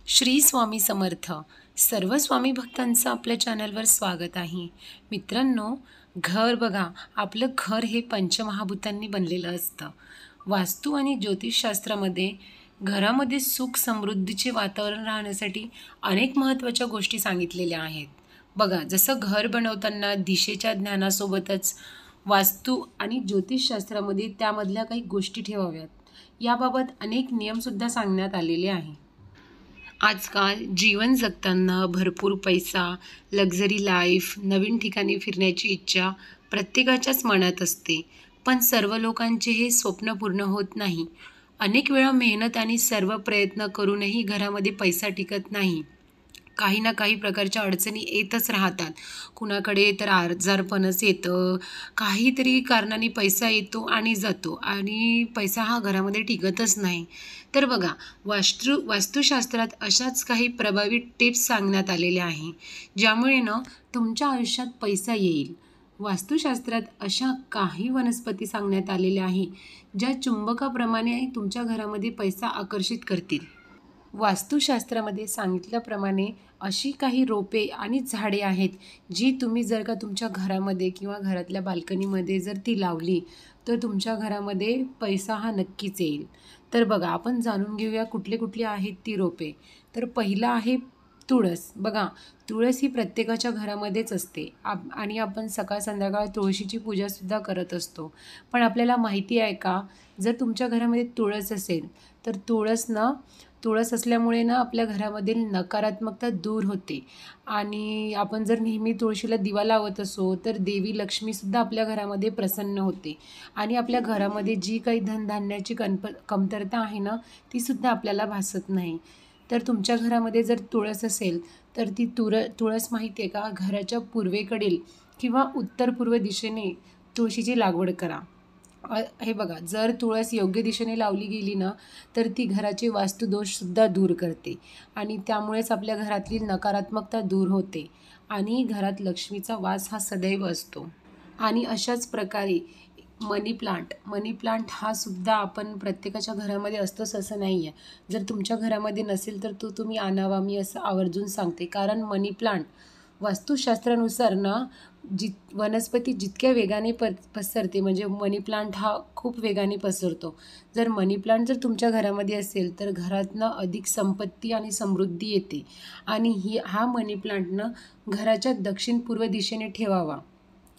श्री स्वामी समर्थ. सर्व स्वामी भक्तांचं आपल्या चॅनलवर स्वागत आहे. मित्रांनो, घर बघा, आपलं घर हे पंचमहाभूतांनी बनलेलं असतं. वास्तू आणि ज्योतिषशास्त्रामध्ये घरामध्ये सुख समृद्धीचे वातावरण राहण्यासाठी अनेक महत्त्वाच्या गोष्टी सांगितलेल्या आहेत. बघा, जसं घर बनवताना दिशेच्या ज्ञानासोबतच वास्तू आणि ज्योतिषशास्त्रामध्ये त्यामधल्या काही गोष्टी ठेवाव्यात, याबाबत अनेक नियमसुद्धा सांगण्यात आलेले आहे. आजकाल जीवन जगताना भरपूर पैसा, लक्झरी लाईफ, नवीन ठिकाणी फिरण्याची इच्छा प्रत्येकाच्याच मनात असते. पण सर्व लोकांचे हे स्वप्न पूर्ण होत नाही. अनेक वेळा मेहनत आणि सर्व प्रयत्न करूनही घरामध्ये पैसा टिकत नाही. काही ना काही प्रकारच्या अडचणी येतच राहतात. कुणाकडे तर आजारपणच येतं, काहीतरी कारणाने पैसा येतो आणि जातो आणि पैसा हा घरामध्ये टिकतच नाही. तर बघा, वास्तुशास्त्रात अशाच काही प्रभावी टिप्स सांगण्यात आलेल्या आहे, ज्यामुळे तुमच्या आयुष्यात पैसा येईल. वास्तुशास्त्रात अशा काही वनस्पती सांगण्यात आलेल्या आहे, ज्या चुंबकाप्रमाणे तुमच्या घरामध्ये पैसा आकर्षित करतील. वास्तुशास्त्रामध्ये सांगितल्याप्रमाणे अशी काही रोपे आणि झाडे आहेत, जी तुम्ही जर का तुमच्या घरामध्ये किंवा घरातल्या बाल्कनीमध्ये जर ती लावली, तर तुमच्या घरामध्ये पैसा हा नक्कीच येईल. तर बघा, आपण जाणून घेऊया कुठली कुठली आहेत ती रोपे. तर पहिलं आहे तुळस. बघा, तुळस ही प्रत्येकाच्या घरामध्येच असते आणि आपण सकाळ संध्याकाळ तुळशीची पूजासुद्धा करत असतो. पण आपल्याला माहिती आहे का, जर तुमच्या घरामध्ये तुळस असेल, तर तुळस असल्यामुळे आपल्या घरामधील नकारात्मकता दूर होते. आणि आपण जर नेहमी तुळशीला दिवा लावत असो, तर देवी लक्ष्मीसुद्धा आपल्या घरामध्ये प्रसन्न होते आणि आपल्या घरामध्ये जी काही धनधान्याची कमतरता आहे तीसुद्धा आपल्याला भासत नाही. तर तुमच्या घरामध्ये जर तुळस असेल, तर ती तुळस माहिती आहे का, घराच्या पूर्वेकडील किंवा उत्तर पूर्व दिशेने तुळशीची लागवड करा. हे बघा, जर तुळस योग्य दिशेने लावली गेली तर ती घराचे वास्तुदोषसुद्धा दूर करते आणि त्यामुळेच आपल्या घरातली नकारात्मकता दूर होते आणि घरात लक्ष्मीचा वास हा सदैव असतो. आणि अशाच प्रकारे मनी प्लांट हा सुद्धा आपण प्रत्येकाच्या घरामध्ये असतोच असं नाही आहे. जर तुमच्या घरामध्ये नसेल तर तो तुम्ही आणावा, मी असं आवर्जून सांगते. कारण मनी प्लांट वास्तुशास्त्रानुसार वनस्पती जितक्या वेगाने पसरते, म्हणजे मनी प्लांट हा खूप वेगाने पसरतो. जर मनी प्लांट जर तुमच्या घरामध्ये असेल, तर घरातनं अधिक संपत्ती आणि समृद्धी येते. आणि हा मनी प्लांट घराच्या दक्षिण पूर्व दिशेने ठेवावा.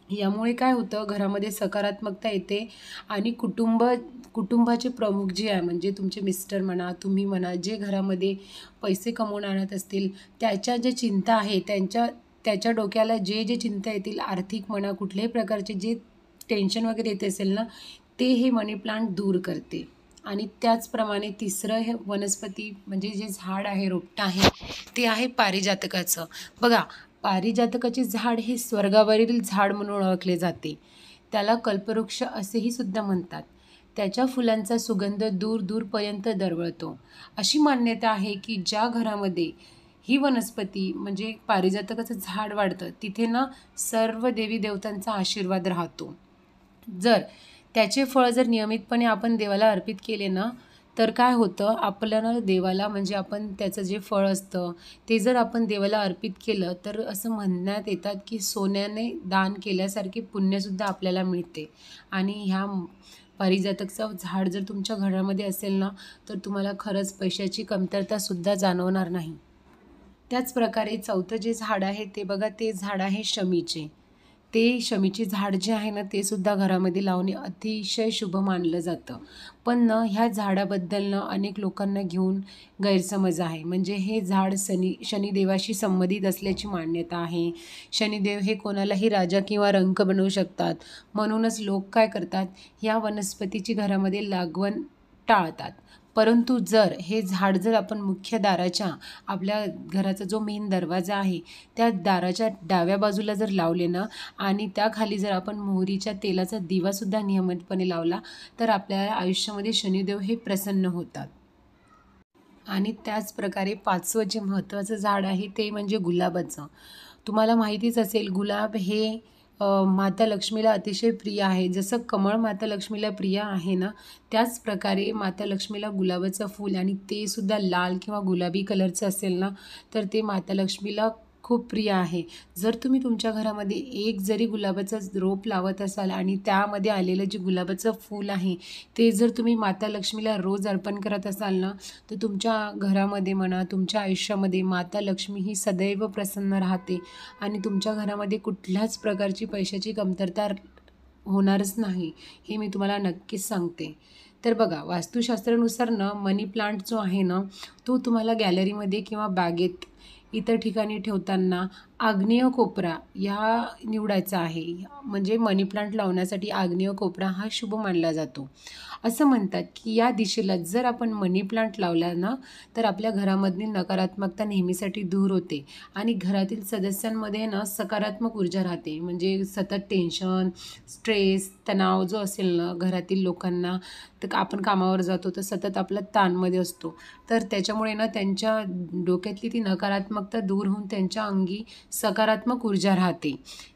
यामुळे काय होतं, घरामध्ये सकारात्मकता येते आणि कुटुंबाचे प्रमुख जे आहे, म्हणजे तुमचे मिस्टर म्हणा, तुम्ही म्हणा, जे घरामध्ये पैसे कमवून आणत असतील, त्याच्या जे चिंता आहे, त्याच्या डोक्याला जे चिंता येतील, आर्थिक म्हणा, कुठल्याही प्रकारचे जे टेन्शन वगैरे येत असेल ते हे मनी प्लांट दूर करते. आणि त्याचप्रमाणे तिसरं हे वनस्पती म्हणजे जे झाड आहे, रोपटं आहे, ते आहे पारिजातकाचं. बघा, पारिजातकाचे झाड हे स्वर्गावरील झाड म्हणून ओळखले जाते. त्याला कल्पवृक्ष असेही सुद्धा म्हणतात. त्याच्या फुलांचा सुगंध दूर दूरपर्यंत दरवळतो. अशी मान्यता आहे की ज्या घरामध्ये ही वनस्पती म्हणजे पारिजातकाचं झाड वाढतं, तिथे सर्व देवी देवतांचा आशीर्वाद राहतो. जर त्याचे फळ जर नियमितपणे आपण देवाला अर्पित केले तर काय होतं, आपल्याला देवाला म्हणजे आपण त्याचं जे फळ असतं ते जर आपण देवाला अर्पित केलं, तर असं म्हणण्यात येतात की सोन्याने दान केल्यासारखे पुण्यसुद्धा आपल्याला मिळते. आणि ह्या पारिजातकचं झाड जर तुमच्या घरामध्ये असेल तर तुम्हाला खरंच पैशाची कमतरतासुद्धा जाणवणार नाही. त्याचप्रकारे चौथं जे झाड आहे ते बघा, ते झाड आहे शमीचे. ते शमीचे झाड जे आहे ते सुद्धा घरामध्ये लावणे अतिशय शुभ मानलं जातं. पण ह्या झाडाबद्दल अनेक लोकांना घेऊन गैरसमज आहे. म्हणजे हे झाड शनिदेवाशी संबंधित असल्याची मान्यता आहे. शनिदेव हे कोणालाही राजा किंवा रंक बनवू शकतात. म्हणूनच लोक काय करतात, ह्या वनस्पतीची घरामध्ये लागवण टाळतात. परंतु जर हे झाड जर आपण मुख्य दाराच्या, आपल्या घराचा जो मेन दरवाजा आहे, त्या दाराच्या डाव्या बाजूला जर लावले आणि त्याखाली जर आपण मोहरीच्या तेलाचा दिवासुद्धा नियमितपणे लावला, तर आपल्या आयुष्यामध्ये शनिदेव हे प्रसन्न होतात. आणि त्याचप्रकारे पाचवं जे महत्त्वाचं झाड आहे ते म्हणजे गुलाबाचं. तुम्हाला माहितीच असेल, गुलाब हे माता लक्ष्मीला अतिशय प्रिय आहे. जसं कमळ माता लक्ष्मीला प्रिय आहे ना, त्याच प्रकारे माता लक्ष्मीला गुलाबाचं फूल आणि ते सुद्धा लाल किंवा गुलाबी कलरचं असेल ना, तर ते माता लक्ष्मीला खूप प्रिय आहे. जर तुम्ही तुमच्या घरामध्ये एक जरी गुलाबाचं रोप लावत असाल आणि त्यामध्ये आलेलं जे गुलाबाचं फूल आहे, ते जर तुम्ही माता लक्ष्मीला रोज अर्पण करत असाल ना, तर तुमच्या घरामध्ये म्हणा, तुमच्या आयुष्यामध्ये माता लक्ष्मी ही सदैव प्रसन्न राहते आणि तुमच्या घरामध्ये कुठल्याच प्रकारची पैशाची कमतरता होणारच नाही, हे मी तुम्हाला नक्कीच सांगते. तर बघा, वास्तुशास्त्रानुसार ना मनी प्लांट जो आहे ना, तो तुम्हाला गॅलरीमध्ये किंवा बागेत इतर ठिकाणी ठेवताना आग्नेय कोपरा या निवडायचा आहे. म्हणजे मनी प्लांट लावण्यासाठी आग्नेय कोपरा हा शुभ मानला जातो. असं म्हणतात की या दिशेला जर आपण मनी प्लांट लावला ना, तर आपल्या घरामधली नकारात्मकता नेहमीसाठी दूर होते आणि घरातील सदस्यांमध्ये ना सकारात्मक ऊर्जा राहते. म्हणजे सतत टेन्शन, स्ट्रेस, तणाव जो असेल ना घरातील लोकांना, तर आपण कामावर जातो तर सतत आपला ताणमध्ये असतो, तर त्याच्यामुळे ना त्यांच्या डोक्यातली ती नकारात्मकता दूर होऊन त्यांच्या अंगी सकारात्मक ऊर्जा राहते.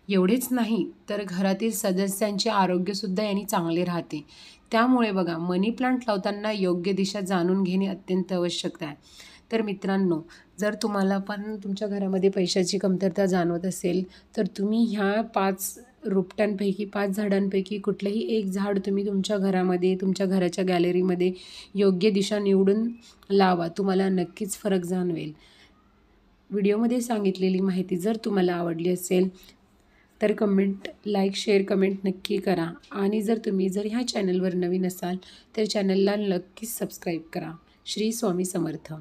एवढेच नाही तर घरातील सदस्यांचे आरोग्यसुद्धा यांनी चांगले राहते. त्यामुळे बघा, मनी प्लांट लावताना योग्य दिशा जाणून घेणे अत्यंत आवश्यक आहे. तर मित्रांनो, जर तुम्हाला पण तुमच्या घरामध्ये पैशाची कमतरता जाणवत असेल, तर तुम्ही ह्या 5 रोपट्यांपैकी 5 झाडांपैकी कुठलंही एक झाड तुम्ही तुमच्या घरामध्ये, तुमच्या घराच्या गॅलरीमध्ये योग्य दिशा निवडून लावा. तुम्हाला नक्कीच फरक जाणवेल. व्हिडिओमध्ये सांगितलेली माहिती जर तुम्हाला आवडली असेल तर लाईक, शेअर, कमेंट नक्की करा. आणि जर ह्या चॅनलवर नवीन असाल तर चॅनलला नक्कीच सबस्क्राईब करा. Shri Swami Samarth.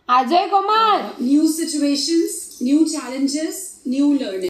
Ajay Kumar. New situations, new challenges, new learning.